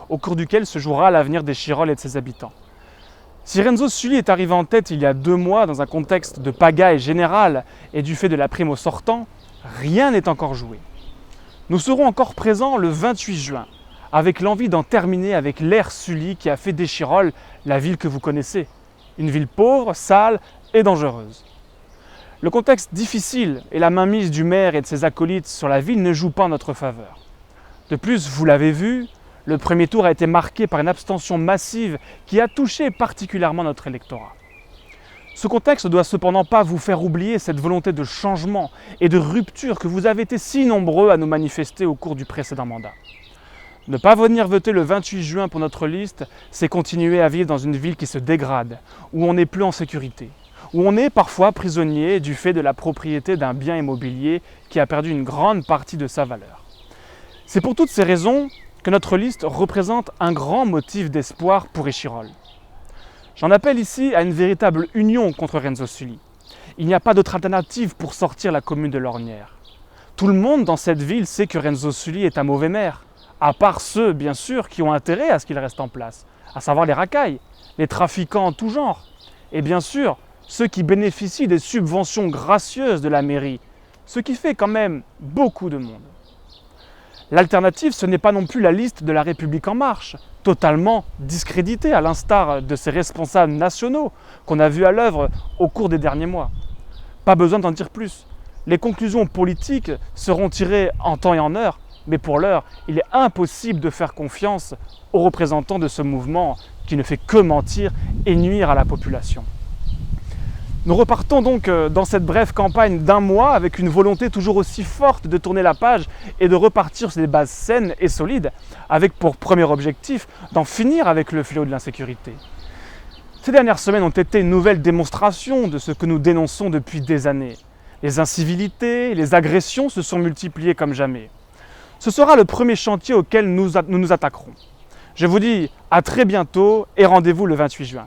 au cours duquel se jouera l'avenir d'Échirolles et de ses habitants. Si Renzo Sully est arrivé en tête il y a 2 mois dans un contexte de pagaille générale et du fait de la prime au sortant, rien n'est encore joué. Nous serons encore présents le 28 juin, avec l'envie d'en terminer avec l'ère Sully qui a fait d'Échirolles la ville que vous connaissez. Une ville pauvre, sale et dangereuse. Le contexte difficile et la mainmise du maire et de ses acolytes sur la ville ne jouent pas en notre faveur. De plus, vous l'avez vu, le premier tour a été marqué par une abstention massive qui a touché particulièrement notre électorat. Ce contexte ne doit cependant pas vous faire oublier cette volonté de changement et de rupture que vous avez été si nombreux à nous manifester au cours du précédent mandat. Ne pas venir voter le 28 juin pour notre liste, c'est continuer à vivre dans une ville qui se dégrade, où on n'est plus en sécurité, où on est parfois prisonnier du fait de la propriété d'un bien immobilier qui a perdu une grande partie de sa valeur. C'est pour toutes ces raisons que notre liste représente un grand motif d'espoir pour Échirolles. J'en appelle ici à une véritable union contre Renzo Sully. Il n'y a pas d'autre alternative pour sortir la commune de l'Ornière. Tout le monde dans cette ville sait que Renzo Sully est un mauvais maire, à part ceux, bien sûr, qui ont intérêt à ce qu'il reste en place, à savoir les racailles, les trafiquants en tout genre, et bien sûr, ceux qui bénéficient des subventions gracieuses de la mairie, ce qui fait quand même beaucoup de monde. L'alternative, ce n'est pas non plus la liste de La République En Marche, totalement discréditée à l'instar de ses responsables nationaux qu'on a vus à l'œuvre au cours des derniers mois. Pas besoin d'en dire plus. Les conclusions politiques seront tirées en temps et en heure, mais pour l'heure, il est impossible de faire confiance aux représentants de ce mouvement qui ne fait que mentir et nuire à la population. Nous repartons donc dans cette brève campagne d'1 mois avec une volonté toujours aussi forte de tourner la page et de repartir sur des bases saines et solides, avec pour premier objectif d'en finir avec le fléau de l'insécurité. Ces dernières semaines ont été une nouvelle démonstration de ce que nous dénonçons depuis des années. Les incivilités, les agressions se sont multipliées comme jamais. Ce sera le premier chantier auquel nous nous attaquerons. Je vous dis à très bientôt et rendez-vous le 28 juin.